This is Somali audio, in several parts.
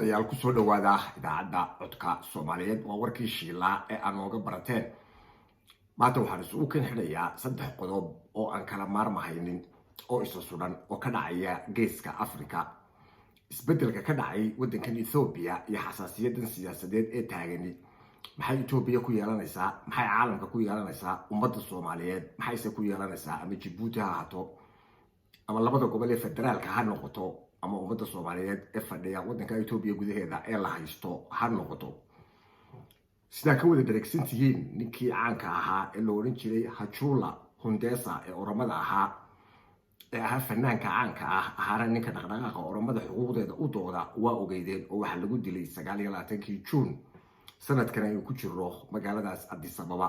ayaal ku soo dhawaada idaacadda codka Soomaaliyeed waa warkii shiilaa ee aan nooga barateen maanta waxaan isugu kan xidhayaa 3 qodob oo aan kala maarmahaynin oo isa sudan oo ka dhacaya geeska Afrika isbedelka ka dhacay wadankan Ethiopia iyo xasaasiyadan siyaasadeed ee taagani maxay Ethiopia ku yeelanaysaa maxay caalamka ku yeelanaysaa ummadda Soomaaliyeed maxay ku yeelanaysaa ama Djibouti ha haato ama labada gobol ee federaalka ha noqoto ama ummadda Soomaaliyeed ee fadhiya wadanka Ethiopia gudaheeda ee la haysto ha noqoto sida ka wada dareegsantihiin ninkii caanka ahaa ee loo oran jiray Hachula Hundessa ee Oromada ahaa fanaanka caanka ahaana ninka dhaqdhaqaaqa Oromada xuquuqdeeda u dooda waa ogeydeen oo waxa lagu dilay 29 June sanadkan ay ku jiro magaaladaas Addis Ababa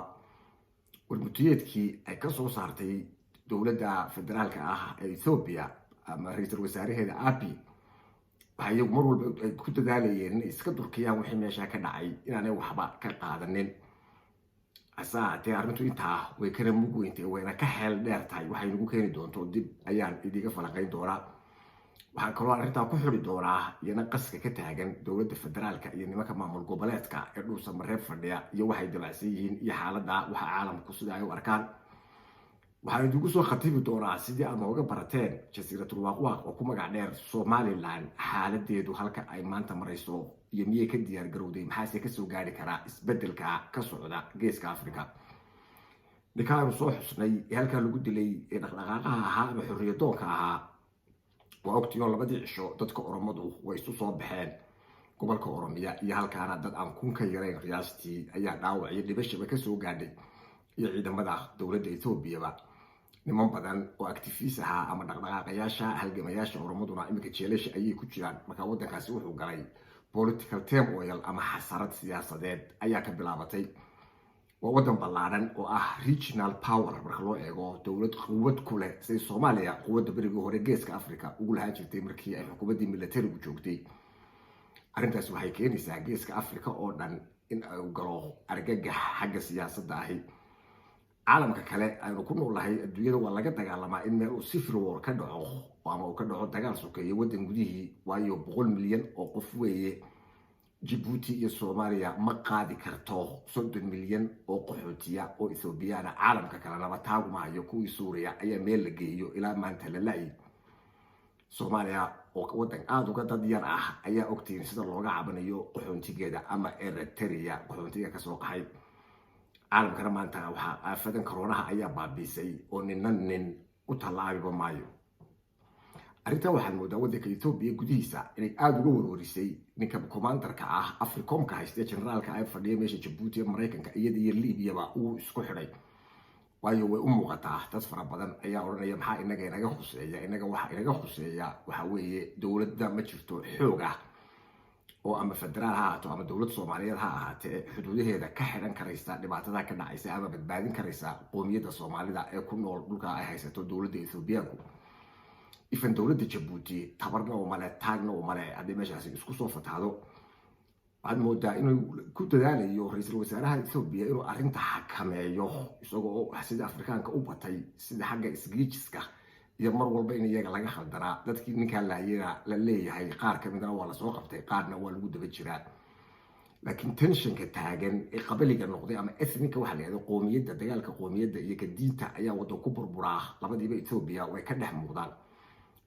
warmutiyeedkii ay ka soo saartay dowladda federaalka ee Ethiopia ama ra'iisul wasaaraheeda Abiy waxay mar walba ay ku dadaalayeen in iska durkiyaan wixii meesha ka dhacay inaanay waxba ka qaadanin asaate arrintu intaa way kala mugweyntii wayna ka xeel dheer tahay waxay nagu keeni doonto dib ayaan idiga falaqayn doonaa waxaan kaloo arrintaa ku xiri doonaa iyana qaska ka taagan dowladda federaalka iyo nimanka maamul goboleedka ee dhulsa mareeb fadhiya iyo waxay dabacsan yihiin iyo xaaladda waxa caalamku sida ay u arkaan waxaan idigu soo khatibi doonaa sidii aad nooga barateen jasiiratul waaqwaaq oo ku magac dheer Somaliland xaaladeedu halka ay maanta marayso iyo miyay ka diyaar garowday maxaase ka soo gaari karaa isbedelka ka socda geeska Afrika ninkaan soo xusnay halka lagu dilay ee dhaqdhaqaaqaha ahaa ama xorriyadoonka ahaa waa ogtiyo labadii cisho dadka Oromadu way isu soo baxeen gobolka Oromiya iyo halkaana dad aan kun ka yareyn qiyaastii ayaa dhaawac iyo dhibashaba ka soo gaadhay iyo ciidamada dowladda Ethiopia niman badan oo activist ama dhaqdhaqaaqayaasha halgamayaasha Oromaduna imika jeelasha ayay ku jiraan marka wadankaasi wuxuu galay political turmoil ama xasarad siyaasadeed ayaa ka bilaabatay waa wadan ballaaran oo regional power marka loo eego dowlad quwad ku leh sida Soomaaliya quwadda bariga hore geeska Afrika ugu lahaan jirtay markii ay xukuumadda militarigu joogtay arrintaas waxay keenaysaa geeska Afrika oo dhan in ay galo argagax xagga siyaasadda caalamka kale aynu ku noolahay adduunyada waa laga dagaalamaa in meel uu civil war ka dhaco ama uu ka dhaco dagaal sokeeye wadan gudihii waayo 100 milyan oo qof weeye Djibouti iyo Soomaaliya ma qaadi karto 30 milyan oo qaxootiya oo Ethiopiana caalamka kale laba taagumaayo kuwii Suuriya ayaa meel la geeyo ilaa maanta la laayay Soomaaliya oo wadan aad uga dad yar ayaa ogtiin sida looga cabanayo qaxoontigeeda ama Eritrea qaxoontiga ka soo qaxay caalamkana maanta waxa aafadan corona ayaa baabiisay oo nin u talaabiba maayo arrinta waxaan moodaa wadanka Ethiopia gudihiisa inay aad uga warwarisay ninka commanderka Africomka haysta generaalka ay fadhiya meesha Djibouti Mareykanka iyo Libyaba uu isku xidhay waayo way u muuqataa dad fara badan ayaa oranaya maxaa inaga khuseeya waxa weeye dowladda ma jirto xoog oo ama federaal ha ahaato ama dowlad Soomaaliyeed ha ahaatee xuduudaheeda ka xidhan karaysa dhibaatada ka dhacaysa ama badbaadin karaysa qoomiyadda Soomaalida ee ku nool dhulka ay haysato dowladda Ethiopia ifan dowladda Djibouti tabarna oo male taagna oo male hadii meeshaasi isku soo fataado waxaad moodaa inuu ku dadaalayo ra'iisul wasaaraha Ethiopia inuu arrinta xakameeyo isagoo sida Afrikaanka u batay sida xagga isgiijiska iyo mar walba in iyaga laga khaldanaa dadkii ninka la leeyahay qaar ka midna waa la soo qabtay qaarna waa lagu daba jiraa laakiin tensionka taagan ee qabaliga noqday ama ethnica waxa la yiraahdo qoomiyadda dagaalka qoomiyadda iyo diinta ayaa wada ku burburaa labadiiba Ethiopia way ka dhex muuqdaan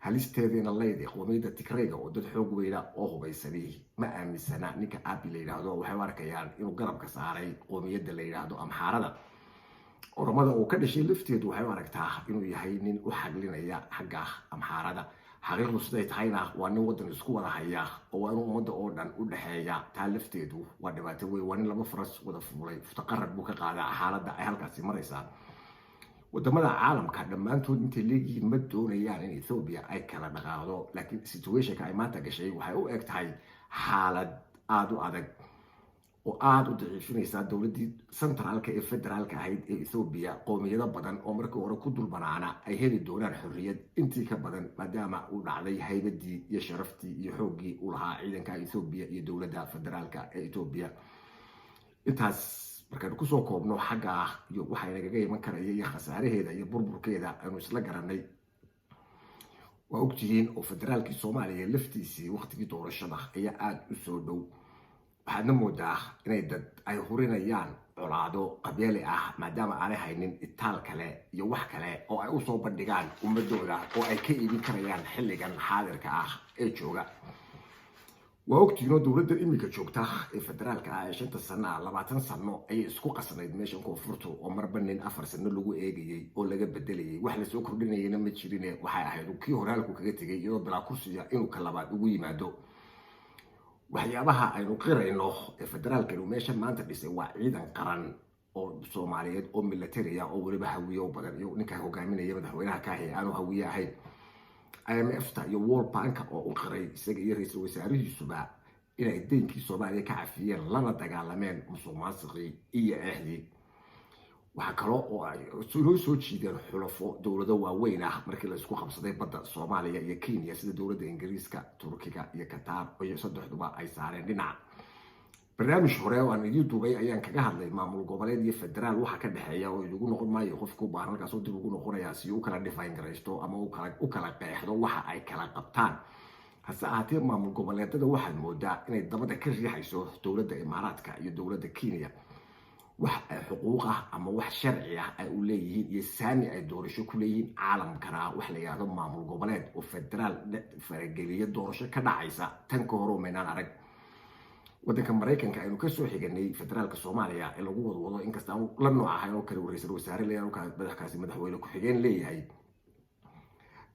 halisteedina leeyahay qoomiyadda Tigrayga oo dad xoog weyn oo hubaysanay ma aaminsana ninka Abiy la yiraahdo waxay arkayaan inuu garabka saaray qoomiyadda la yiraahdo Amxaarada Oromada oo ka dhashay lafteedu waxay aragtaa inuu yahay nin u xaglinaya xagga Amxaarada xaqiiqdu siday tahayna waa nin wadan isku wada haya oo waa inuu ummadda oo dhan u dhaxeeya taa lafteedu waa dhibaato weyn waa nin laba faras wada fuulay futaqarrad buu ka qaadaa xaaladda ay halkaasi maraysaa wadamada caalamka dhammaantood intay leeyihiin ma doonayaan in Ethiopia ay kala dhaqaaqdo laakiin situationka ay maanta gashay waxay u eg tahay xaalad aad u adag oo aad u daciifinaysa dowladda centraalka ee federaalka ahayd ee Ethiopia qoomiyado badan oo markii hore ku dulbanaana ay heli doonaan xorriyad intii ka badan maadaama uu dhacday haybadii iyo sharaftii iyo xoogii u lahaa ciidanka Ethiopia iyo dowladda federaalka ee Ethiopia intaas markaan ku soo koobno xagga iyo waxa inaga iman karaya iyo khasaaraheeda iyo burburkeeda aanu isla garanay وأكتين أو فدرالك الصومالي لفتيسي وقت كي دور الشدة هي عاد أسودو waxaadna moodaa inay dad ay hurinayaan colaado qabyali maadaama aanay haynin itaal kale iyo wax kale oo ay u soo bandhigaan ummadooda oo ay ka iibin karayaan xilligan xaadirka ee jooga waa ogtiino dowladda imika joogta ee federaalka ee 5 sano 20 sano ay isku qasnayd meeshan koonfurta oo marba nin 4 sano lagu eegayay oo laga bedelayay wax la soo kordhinayna ma jirin waxay ahayd kii horaalku kaga tagay iyadoo bilaa kursiga inuu ka labaad ugu yimaado waxyaabaha aynu qirayno ee federaalka inuu meesha maanta dhisay waa ciidan qaran oo Soomaaliyeed oo military oo waliba hawiyo badan iyo ninka hogaaminaya madaxweynaha ka ahay aanu hawiyo ahayn IMF iyo World Bank oo u qiray isaga iyo ra'iisul wasaarihiisuba inay deenkii Soomaaliya ka cafiyeen lana dagaalameen musuqmaasuqii iyo eexdii waxa kale oo ay soo jiideen xulafo dawlado waaweyn markii la isku qabsaday badda Soomaaliya iyo Kenya sida dawladda Ingiriiska, Turkiga iyo Qatar oo saddexduba ay saareen dhinac barnaamij hore oo aan idin duubay ayaan kaga hadlay maamul goboleed iyo federaal waxa ka dhaxeeya oo idigu noqon maayo qofku baahan halkaas oo dib ugu noqonaya si uu kala define garaysto ama uu kala qeexdo waxa ay kala qabtaan hase ahaatee maamul goboleedada waxaad moodaa inay dabada ka riixayso dawladda Imaaraadka iyo dawladda Kenya wax xuquuq ama wax sharci ay u leeyihiin iyo saami ay doorasho ku leeyihiin caalamkana wax la yiraahdo maamul goboleed oo federaal farageliya doorasho ka dhacaysa tan ka hor meeynaan arag waddanka Mareykanka aynu ka soo xiganay federaalka Soomaaliya ee lagu wado inkasta la nooc ahayn oo kale ra'iisul wasaare leeyahay madaxweyne ku xigeen leeyahay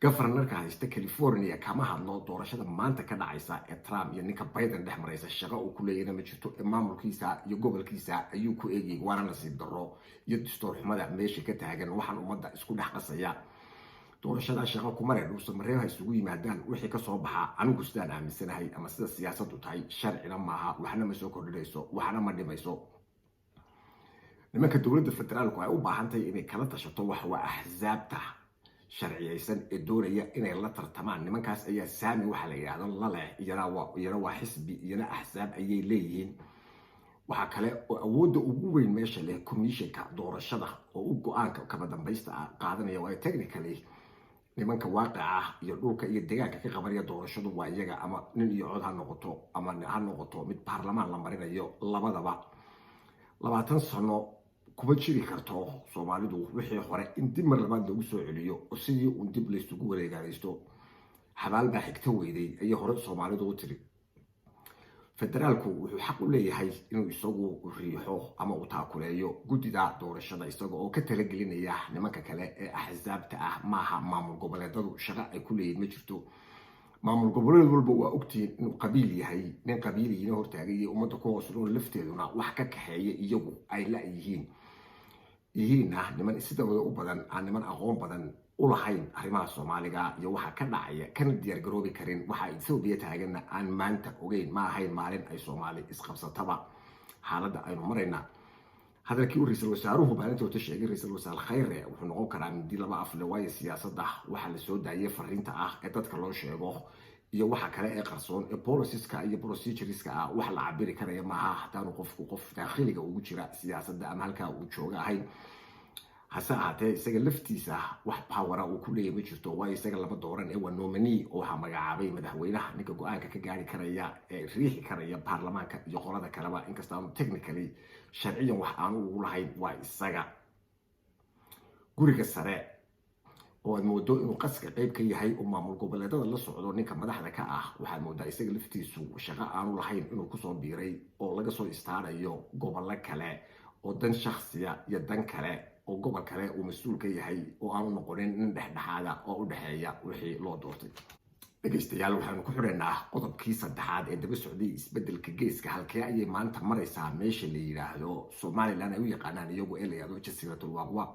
governorka haysta California kama hadlo doorashada maanta ka dhacaysa ee Trump iyo ninka Biden dhex maraysa shaqo uu ku leeyahay ma jirto maamulkiisa iyo gobolkiisa ayuu ku eegay waana nasiib darro iyo dastuur xumada meesha ka taagan waxaan ummadda isku dhex qasaya doorashada shaqo ku maray dhul Soomaaliya isugu yimaadaan wixii ka soo baxa anigu sidaan aaminsanahay ama sida siyaasaddu tahay sharcina maaha waxna ma soo kordhinayso waxna ma dhimayso nimanka dawladda federaalku ay u baahan tahay inay kala tashato wax waa ahzaabta sharciyaysan ee doonaya inay la tartamaan nimankaas ayaa saami waxa la yiraahdo la leh iyana waa xisbi iyana ahzaab ayay leeyihiin waxa kale oo awoodda ugu weyn meesha leh commissionka doorashada oo u go'aanka kaba dambaysta qaadanaya waa technically nimanka waaqaca iyo dhulka iyo deegaanka ka qabanaya doorashadu waa iyaga ama nin iyo cod ha noqoto mid baarlamaan la marinayo labadaba 20 sano kuma jiri karto Soomaalidu wixii hore in dib mar labaad lagu soo celiyo oo sidii uu dib la isugu wareegaysto xabaal baa xigta weyday ay hore Soomaalidu u tiri federaalku wuxuu xaq u leeyahay inuu isagu riixo ama uu taakuleeyo gudida doorashada isagoo oo ka talagelinaya nimanka kale ee ahzaabta maaha maamul goboleedadu shaqo ay ku leeyihiin ma jirto maamul goboleed walba waa ogtiin inuu qabiil yahay nin qabiiliyiin hortaagay ummadda ku hoos nool lafteeduna wax ka kaxeeya iyagu ay la yihiin niman sida u badan aan niman aqoon badan u lahayn arrimaha Soomaaliga iyo waxa ka dhacaya kan diyaar garoobi karin waxa Itoobiya taagana aan maanta ogeyn ma ahayn maalin ay Soomaali isqabsataba xaaladda aynu marayna hadalkii ra'iisul wasaaruhu maalinta uu sheegay ra'iisul wasaar khayre wuxuu noqon karaa mid laba af leh waayo siyaasadda waxa la soo daayay fariinta ee dadka loo sheego iyo waxa kale ee qarsoon ee policies-ka iyo procedureska wax la cabiri karayo maaha haddii qof dakhliga ugu jira siyaasadda ama halka uu jooga ahayn hase ahaatee isaga laftiisa wax power uu ku leeyahay ma jirto waayo isaga lama dooran ee waa nominee oo waxa magacaabay madaxweynaha ninka go'aanka ka gaari karaya ee riixi karaya baarlamaanka iyo qolada kaleba inkasta aanu technically sharciyan wax aanu ugu lahayn waa isaga guriga sare oo moodo inuu qaska qayb ka yahay oo maamul goboleedada la socdo ninka madaxda ka waxa moodaa isaga laftiisu shaqo aanu lahayn inuu ku soo biiray oo laga soo istaarayo gobol kale oo dan shakhsiya iyo dan kale oo gobol kale uu mas'uul ka yahay oo aanu noqonin nin dhexdhexaada oo u dhaxeeya wixii loo doortay dhageystayaal waxaanu ku xireynaa qodobkii saddexaad ee daba socday isbedelka geeska halkee ayay maanta maraysaa meesha la yiraahdo Soomaaliland ay u yaqaanaan iyagu ee la yiraahdo jasiiratul waaqwaaq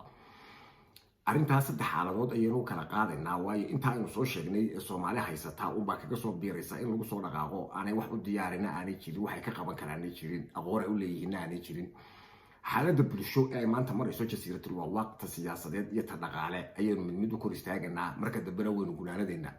arrintaas saddex xaaladood ayaynu kala qaadaynaa waayo inta aynu soo sheegnay ee Soomaali haysataa u baa kaga soo biiraysa in lagu soo dhaqaaqo aanay wax u diyaarin aanay jirin waxay ka qaban karaan jirin aqoon u leeyihiin aanay jirin xaaladda bulsho ee maanta marayso jasiiratul waaqwaaq siyaasadeed iyo dhaqaale ayaynu mid u kor istaaganaa marka dambena waynu gunaanadeena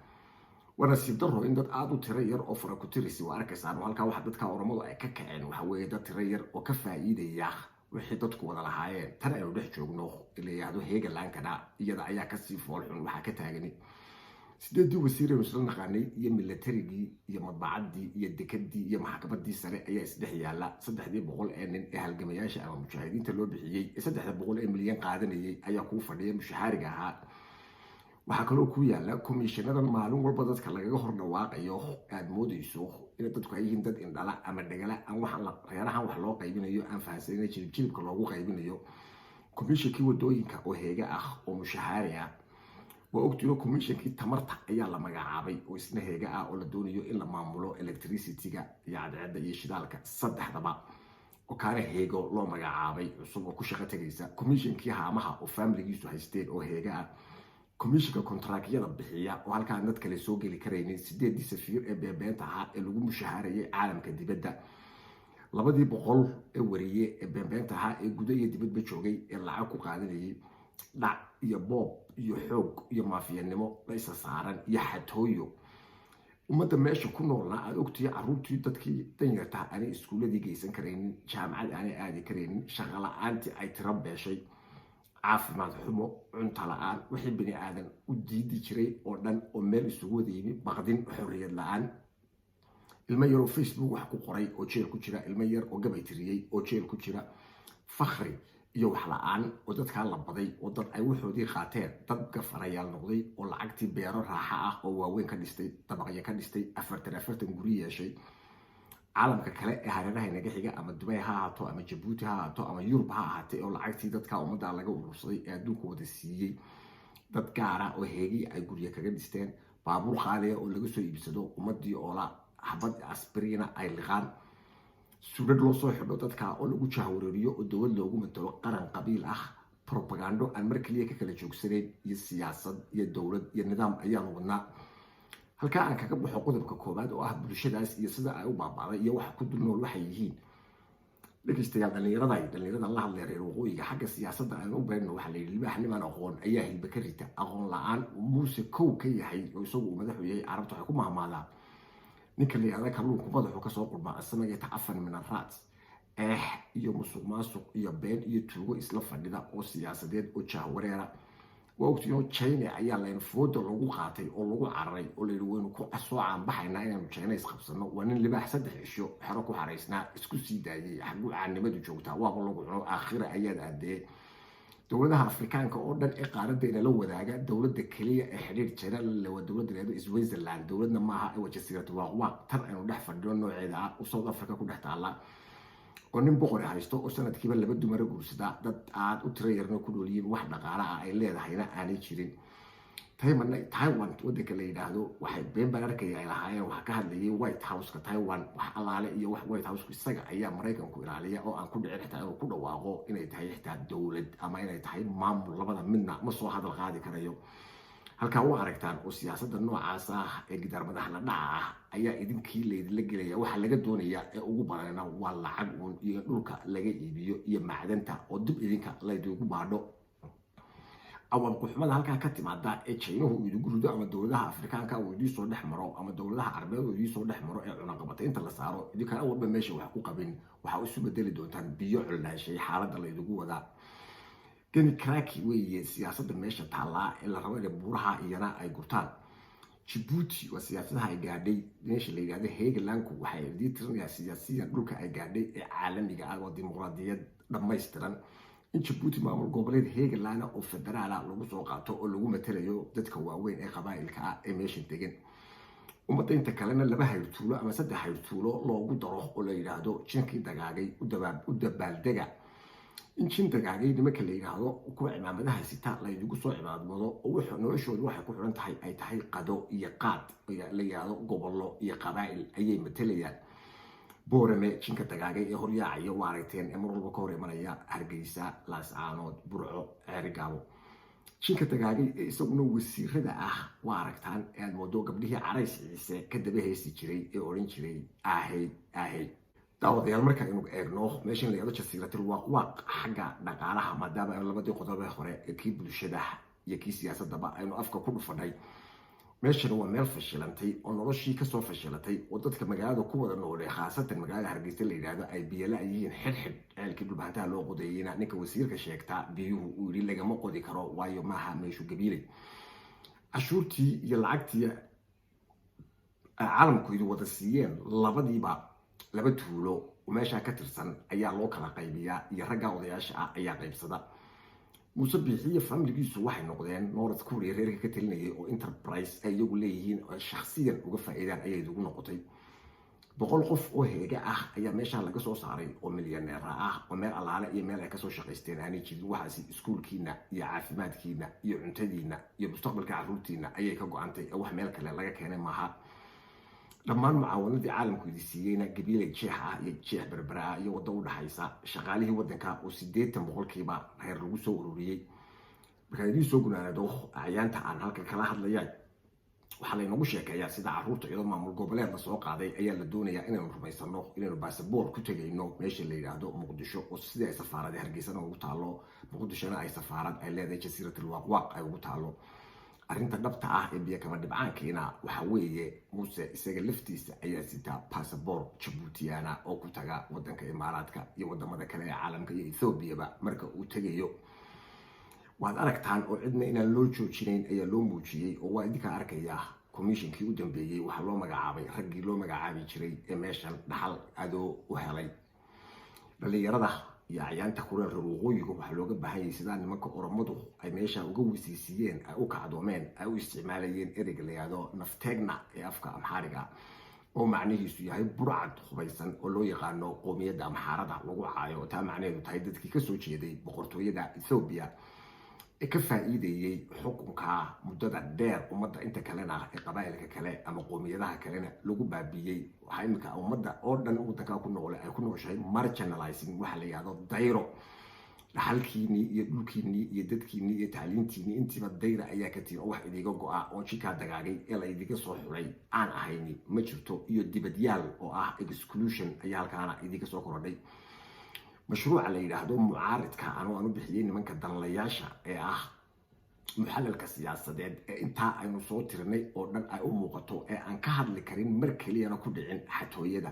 wana si daro in dad aad u tiro yar oo fara ku tirisi waa arkaysaan halka wax dadka Oromadu ay ka kaceen waxa weeye dad tiro yar oo ka faa'iideeya wixii dadku wada lahaayeen tan aynu dhex joogno ilaa heegolandkana iyada ayaa ka sii fool xun waxa ka taagan sideedii wasiir ee isla naqaanay iyo militarigii iyo madbacadii iyo dekadii iyo maxkamadii sare ayaa isdhex yaala 300 ee nin ee halgamayaasha ama mujaahidiinta loo bixiyay 300 milyan qaadanayay ayaa ku fadhiyay mushaariga ahaa waxa kale oo ku yaala komishiinadan maalin walba dadka lagaga hor dhawaaqayo aad moodayso in dadku ay yihiin dad indhala ama dhagala aan wax la reerahan wax loo qaybinayo aan fahansanay jilibka loogu qaybinayo komishinkii wadooyinka oo heega ah oo mushaari ah waa ogtiyo komishinkii tamarta ayaa la magacaabay oo isna heega ah oo la doonayo in la maamulo electricity-ga iyo cadceedda iyo shidaalka saddexdaba oo kaana heego loo magacaabay cusub oo ku shaqo tagaysa komishinkii haamaha oo familigiisu haysteen oo heega ah komishinka kontraakyada bixiya oo halkaa dad kale soo geli karaynin 8 safiir ee beebeenta ahaa ee lagu mushaharayay caalamka dibadda 200 ee wariye ee beebeenta ahaa ee gudaha iyo dibadba joogay ee lacag ku qaadanayay dhac iyo boob iyo xoog iyo maafiyanimo la isa saaran iyo xatooyo ummadda meesha ku noolna aad ogtiyo caruurtii dadkii danyarta aanay iskuuladii geysan karaynin jaamacad aanay aadi karaynin shaqo la'aantii ay tiro beeshay caafimaad xumo cunto la'aan wixii bini aadan u diidi jiray oo dhan oo meel isugu wada yimi baqdin xorriyad la'aan ilmo yar oo Facebook wax ku qoray oo jeel ku jira ilmo yar oo gabay tiriyay oo jeel ku jira fakhri iyo wax la'aan oo dadka la baday oo dad ay waxoodii qaateen dad gafarayaal noqday oo lacagtii beero raaxa ah oo waaweyn ka dhistay dabaqyo ka dhistay 40 guri yeeshay caalamka kale ee hareeraha inaga xiga ama Dubai ha ahaato ama Djibouti ha ahaato ama Yurub ha ahaatee oo lacagtii dadka ummadda laga urursaday ee adduunka wada siiyay dad gaara oo heegi ay guriga kaga dhisteen baabuur qaaliya oo laga soo iibsado ummadii oo la xabad aspirina ay liqaan suudad loo soo xidho dadka oo lagu jahwareeriyo oo dowlad loogu matalo qaran qabiil ah propaganda aan mar kaliya ka kala joogsaneyn iyo siyaasad iyo dowlad iyo nidaam ayaan wadnaa halka aan kaga baxo qodobka koobaad oo ah bulshadaas iyo sida ay u baabaaday iyo wax ku dul nool waxay yihiin dhageystayaal dhalinyarada la hadlay reer waqooyiga xagga siyaasadda aan u beerno waxa la yidhi libaax niman aqoon ayaa hilba ka rita aqoon la'aan muuse kow ka yahay oo isagu madaxu yahay carabta waxay ku mahmaadaan ninka la yidhahda kalluunku madaxu ka soo qurma asamaga tacafan min arraat iyo musuq maasuq iyo been iyo tuugo isla fadhida oo siyaasadeed oo jahwareera waqtiyo China ayaa leen foodo lagu qaatay oo lagu cararay oo la yidhi ku soo caanbaxayna inaan China isqabsano waa nin libaax 3 cisho xero ku xareysnaa isku sii daayay xagu caanimadu joogtaa waa lagu cuno aakhira ayaad aadee dowladaha Afrikaanka oo dhan ee qaaradeena la wadaaga dowladda kaliya ee xiriir jira la wada dowladda leedo Switzerland dowladna maaha ee wajasiirada waa tan aynu dhex fadhiyo nooceeda ah oo South Africa ku dhex taala oo nin boqor haysto oo sanadkiiba 2 dumar guursada dad aad u tirayarno ku dhooliyeen wax dhaqaale ah ay leedahayna aanay jirin Taiwan waddanka la yiraahdo waxay been bararkay ay lahaayeen wax ka hadlayay White House-ka Taiwan wax alaale iyo wax White House isaga ayaa Mareykanku ilaaliya oo aan ku dhicin xitaa inuu ku dhawaaqo inay tahay xitaa dowlad ama inay tahay maamul labada midna ma soo hadal qaadi karayo halka u aragtaan oo siyaasadda noocaas ah ee gidaar madax la dhaca ayaa idinkii leedin la gelaya waxa laga doonaya ee ugu badanna waa lacag iyo dhulka laga iibiyo iyo macdanta oo dib idinka la idigu baadho awal kuxumada halka ka timaada ee China uu idigu rudo ama dowladaha Afrikaanka uu idin soo dhex maro ama dowladaha Carbeed uu idin soo dhex maro ee cunaqabata inta la saaro idinka awalba meesha wax ku qabin waxa uu isu bedeli doontaan biyo culnaashay xaaladda la idigu wada كان كراكي ويا سياسة المشهد طالع اللي رواية بورها إيران أي قطان جيبوتي وسياستها أي قاعدة ليش اللي قاعدة هيغلاند وحيدي ترى سياسيا لوكا أي قاعدة عالمي قاعد وديمقراطية لما يسترن إن جيبوتي معمول قبلين هيغلاند أو فدرالة لو سوقاتو أو لو متريو دتك وين أي قبائل كا إيميشن تجن ومتى أنت كلامنا اللي بهايرتولو أما صدق هايرتولو لو قدره ولا يرادو شنكي دقاقي ودبال دقا in jinta gaagay nimanka la yiraahdo ku cimaamadaha sita la idigu soo cimaamado oo wuxuu noloshoodu waxa ku xiran tahay ay tahay qado iyo qaad la yiraahdo gobollo iyo qabaa'il ayay matalayaan boorame jinka dagaagay ee horyaacayo waaragteen ee mar walba ka hor imanaya Hargeysa Laascaanood Burco Ceerigaabo jinka dagaagay ee isaguna wasiirada ah waaragtaan ee moodo gabdhihii carays ciise ka daba heesi jiray ee oran jiray ahay daawadyaal marka inuu eegno meeshan la yiraahdo jasiiratul waaqwaaq xagga dhaqaalaha maadaama ay labadii qodob ee hore ee kii bulshada iyo kii siyaasadaba aynu afka ku dhufanay meeshan waa meel fashilantay oo noloshii ka soo fashilatay oo dadka magaalada ku wada nool ee khaasatan magaalada Hargeysa la yiraahdo ay biyala yihiin xidhxidh ceelkii dhulbaantaha loo qodeeyayna ninka wasiirka sheegta biyuhu uu yiri lagama qodi karo waayo maaha meeshu gabiilay cashuurtii iyo lacagtii caalamkoodu wada siiyeen labadiiba laba tuulo meesha ka tirsan ayaa loo kala qaybiyaa iyo ragga odayaasha ah ayaa qaybsada muuse bixiye familkiisu waxay noqdeen North Korea reerka ka talinayay oo enterprise ay iyagu leeyihiin oo shakhsiyan uga faa'iidaan ayay ugu noqotay 100 qof oo heega ah ayaa meesha laga soo saaray oo milyaneer ah oo meel alaale iyo meel ay ka soo shaqaysteen aanay jirin waxaasi iskuulkiina iyo caafimaadkiina iyo cuntadiina iyo mustaqbalka carruurtiina ayay ka go'antay wax meel kale laga keenay maaha dhammaan mucaawanadii caalamku siiyayna gabiilay jeex ah iyo jeex berbera iyo wada u dhaxaysa shaqaalihii wadanka oo 80% reer lagu soo ururiyay marka ay soo gunaanado ayaanta aan halka kala hadlayay waxa la inagu sheekeeyaa sida carruurta iyadoo maamul goboleed la soo qaaday ayaa la doonayaa inaynu rumaysano inaynu baasaboor ku tagayno meesha la yiraahdo Muqdisho oo sida ay safaarada Hargeysa ugu taalo Muqdishona ay safaarad ay leedahay jasiiratul waqwaq ay ugu taalo arrinta dhabta ah ee biyo kama dhibcaankiina waxa weeye muuse isaga laftiisa ayaa sita baasaboor Djiboutiana oo ku taga wadanka Imaaraadka iyo wadamada kale ee caalamka iyo Ethiopia marka uu tagayo waad aragtaan oo cidna inaan loo joojinayn ayaa loo muujiyay oo waa idinka arkaya commissionkii u dambeeyay waxa loo magacaabay raggii loo magacaabi jiray ee meeshan dhaxal adoo u helay dhalinyarada iyo ayaanta kureer waqooyiga waxa looga baahan yahay sida nimanka oromadu ay meesha uga wisiisiyeen ay u kacdoomeen ay u isticmaalayeen ereyga la yiraahdo nafteegna ee afka Amxaariga oo macnihiisu yahay burcad hubaysan oo loo yaqaano qoomiyadda Amxaarada lagu caayo taa macnaheedu tahay dadkii ka soo jeeday boqortooyada Ethiopia ka faa'iideeyay xukunka muddada dheer ummadda inta kalena ee qabaa'ilka kale ama qoomiyadaha kalena lagu baabiyay waxa imika ummadda oo dhan wadanka ku nool ay ku nooshahay marginalizing waxa la yiraahdo dayro dhaxalkiini iyo dhulkiini iyo dadkiini iyo tacliintiini intiba dayra ayaa ka tii wax idiga go'a oo jika dagaagay ee la idiga soo xuray aan ahayni ma jirto iyo dibadyaal oo ah exclusion ayaa halkaana idiga soo korodhay مشروع اللي يراهدو معارض كأنو بحيين من كدنلياشا محلل السياسة انت اينو صوت رني او دن اي موقتو ان كهد لكرين مركلي انا كدعين حتويدا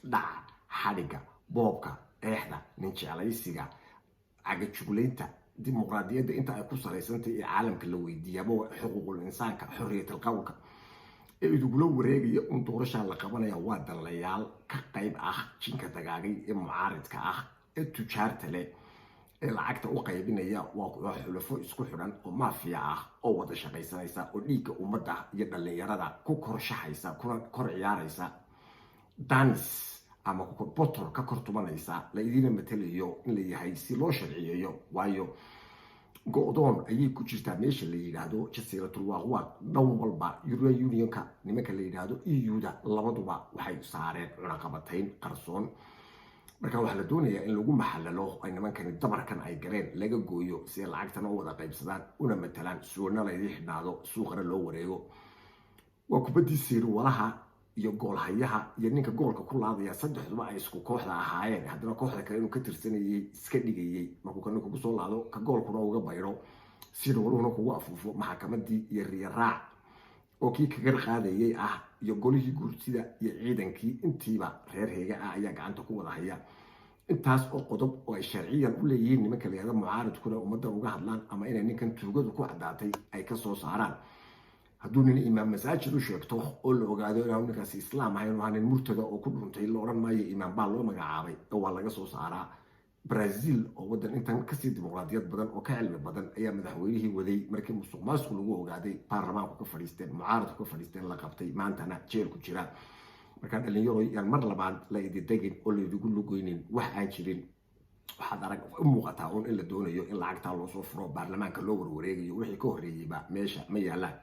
دع حرقة بوبكا احدا ننشي على يسيقا عقد شغلينتا ديمقراطية انت اي كو سريسانتي عالم كلوي ديابو حقوق الانسان كحرية القول إذا قلوا وريجي انتورش على قبنا يا واد الليال كقيب شنك دقاقي معارض التجار تلي العقد وقيبنا يا وحلفوا اسكو حران وما فيها او ودا شقيسانيسا او ديغا امدا يدا ليرada ku korshahaysa kor ciyaaraysa dance ama ku botol ka kortumanaysa la idina matalayo in la yahay si loo sharciyeeyo waayo go'doon ayay ku jirtaa meesha la yiraahdo jasiiratul waqwaq dhow walba European Unionka nimanka la yiraahdo EU-da labaduba waxay saareen cunaqabatayn qarsoon marka waxa la doonayaa in lagu maxallalo ay nimankani dabarkan ay galeen laga gooyo si lacagtan oo wada qaybsadaan una matalaan suuna la yidhaahdo suuqna loo wareego waa kubadii siir walaha iyo goolhayaha iyo ninka goolka ku laadaya saddexduba ay isku kooxda ahaayeen haddana kooxda kale inuu ka tirsanayay iska dhigayay markuu kan ku soo laado ka goolkuna uga bayro sida waruuna kugu afuufo maxkamadii iyo riyaraac oo kii kaga qaadayay iyo golihii guurtida iyo ciidankii intiiba reer heega ayaa gacanta ku wada haya intaas oo qodob oo ay sharciyan u leeyihiin nimanka leeyada mucaaradkuna ummadda uga hadlaan ama inay ninkan tuugadu ku cadaatay ay ka soo saaraan hadduu nin imaam masaajid u sheegto oo la ogaado inuu ninkaasi islaam ahayn oo aanin murtada oo ku dhuntay la oran maayo imaam baa loo magacaabay oo waa laga soo saaraa Brazil oo wadan intan ka sii dimuqraadiyad badan oo ka cilmi badan ayaa madaxweynihii waday markii musuqmaasuq lagu ogaaday baarlamaanku ka fadhiisteen mucaaradku ka fadhiisteen la qabtay maantana jeel ku jira marka dhalinyaro yar mar labaad la idin oo la idigu lugoynin wax aan jirin waxaad arag u muuqataa oo in la doonayo in lacagta loo soo furo baarlamaanka loo warwareegayo wixii ka horeeyayba meesha ma yaalaan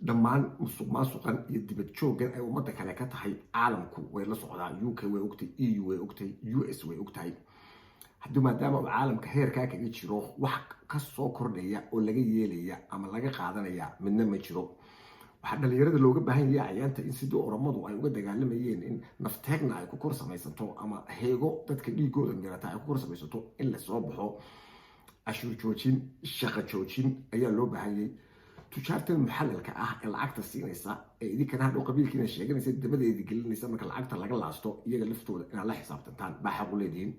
dhammaan musuqmaasuqan iyo dibad joogan ay ummadda kale ka tahay caalamku way la socdaa UK way ogtay EU way ogtay US way ogtay haddii maadaama uu caalamka heerkaa kaga jiro wax ka soo kordhaya oo laga yeelaya ama laga qaadanaya midna ma jiro waxa dhalinyarada looga baahan yahay ayaanta in sidoo oromadu ay uga dagaalamayeen in nafteegna ay ku kor samaysanto ama heego dadka dhiigooda mirata ay ku kor samaysanto in la soo baxo ashur joojin shaqo joojin ayaa loo baahan yahay tujaartan maxallalka ee lacagta siinaysa ee idinkana hadhow qabiilkiina sheeganaysa dabadeedii gelinaysa marka lacagta laga laasto iyaga laftooda inaad la xisaabtantaan baa xaq u leedihiin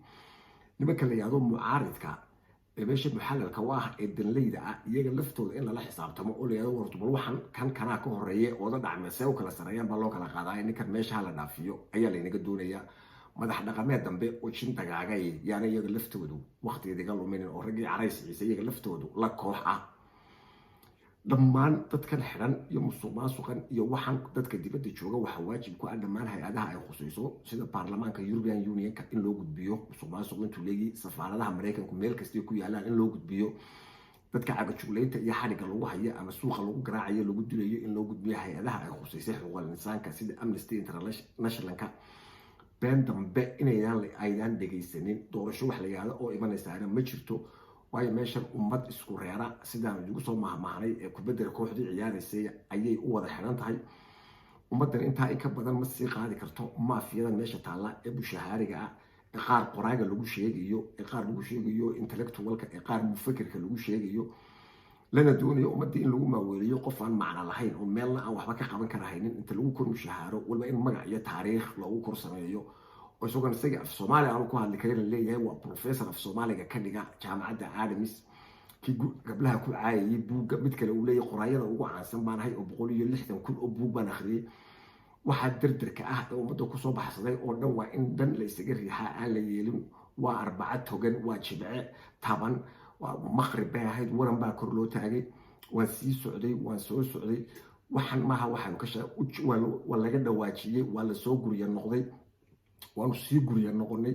nimanka la yiraahdo mucaaridka meesha muxallalka waa ee danleyda ah iyaga laftooda in lala xisaabtamo oo la yiraahdo wartu bal waxan kan kanaa ka horeeyay oo dhacmay u kala sareeyaan baa loo kala qaaday ninkan meesha la dhaafiyo ayaa la inaga doonayaa madax dhaqameed dambe oo jin dagaagay yaana iyaga laftoodu waqtigeeda lumin oo ragii carays ciise iyaga laftoodu la koox ah dhammaan dadkan xiran iyo musuqmaasuqan iyo waxan dadka dibadda jooga waxa waajib ku ah dhammaan hay'adaha ay khusayso sida baarlamaanka European Union ka in loo gudbiyo musuqmaasuqan tuleegi safaaradaha Mareykanku meel kasta ku yaalaan in loo gudbiyo dadka cagajugleynta iyo xariga lagu hayo ama suuqa lagu garaacayo lagu dilayo in loo gudbiyo hay'adaha ay khusaysay xuquuqul insaanka sida Amnesty International been dambe inaydan dhegeysanin doorasho wax la yiraahdo oo imanaysa ma jirto way meeshan ummad isku reera sidaan ugu soo mahmaanay ee ku bedel kooxdii ciyaaraysay ayay u wada xiran tahay ummadan inta ay ka badan ma sii qaadi karto maafiyadan meesha taala ee bushahaariga ah ee qaar qoraaga lagu sheegayo ee qaar lagu sheegayo intellectualka ee qaar mufakirka lagu sheegayo lana doonayo ummadii in lagu maaweeliyo qof aan macna lahayn oo meelna aan waxba ka qaban karahaynin inta lagu kor mushahaaro walba in magac iyo taariikh lagu kor sameeyo oo isagoo isaga af Soomaali aan ku hadli karin leeyahay waa professor af Soomaaliga ka dhiga jaamacadda Adams ki gablaha ku caayay buuga mid kale uu leeyahay qoraayada ugu caansan baan hay oo 160 oo buug baan akhriyay waxa dardarka ah ee ummadda ku soo baxsaday oo dhan waa in dan la isaga riixaa aan la yeelin waa arbaca togan waa jibce taban waa maqrib bay ahayd waran baa kor loo taagay waan sii socday waan soo socday waxan maaha waxaan ka shaqo waa laga dhawaajiyay waa la soo guriya noqday waanu sii guriya noqonay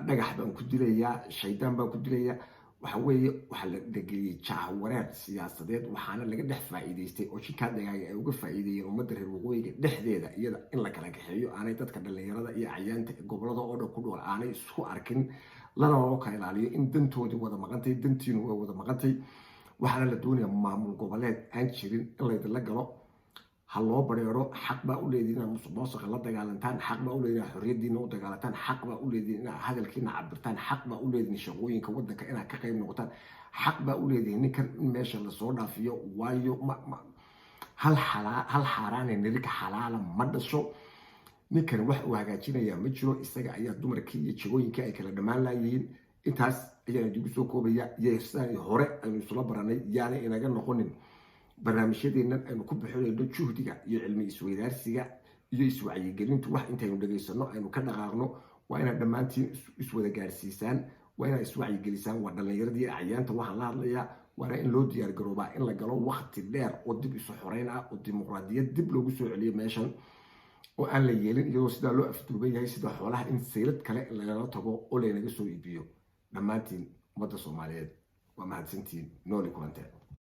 dhagax baan ku dilayaa shaydaan baan ku dilayaa waxa weeye waxa la dhageyay jahwareer siyaasadeed waxaana laga dhex faa'iideystay oo shirkad dhagaaya ay uga faa'iideeyeen ummadda reer waqooyiga dhexdeeda iyada in la kala kaxeeyo aanay dadka dhalinyarada iyo cayaanta gobolada oo dhan ku dhool aanay isku arkin lana loo kala ilaaliyo in dantoodii wada maqantay dantiinu way wada maqantay waxaana la doonayaa maamul goboleed aan jirin in la galo haloo bareero xaq baa u leedina musuqmaasuqa la dagaalantaan xaq baa u leedina xorriyadiina u dagaalantaan xaq baa u leedina hadalkiina cabirtaan xaq baa u leedina shaqooyinka wadanka inaad ka qayb noqotaan xaq baa u leedina ninkan in meesha la soo dhaafiyo waayo hal xaaraan ee nirka xalaala ma dhasho ninkan wax uu hagaajinaya ma jiro isaga ayaa dumarkii iyo jagooyinkii ay kala dhamaan laayeen intaas ayaan idigu soo koobaya yeesay hore aynu isla baranay yaana inaga noqonin barnaamijyadeena aynu ku bixinayno juhdiga iyo cilmi isweydaarsiga iyo iswacyigelintu wax intaynu dhageysano aynu ka dhaqaaqno waa inaad dhammaantiin iswada gaarsiisaan waa inaad iswacyigelisaan waa dhallinyaradii cayaanta waxaan la hadlayaa waana in loo diyaar garoobaa in la galo waqti dheer oo dib isu xoreyn ah oo dimuqraadiyad dib loogu soo celiyo meeshan oo aan la yeelin iyadoo sidaa loo afduuban yahay sida xoolaha in saylad kale lagala tago oo laynaga soo iibiyo dhammaantiin ummadda Soomaaliyeed waa mahadsantiin nooli kulante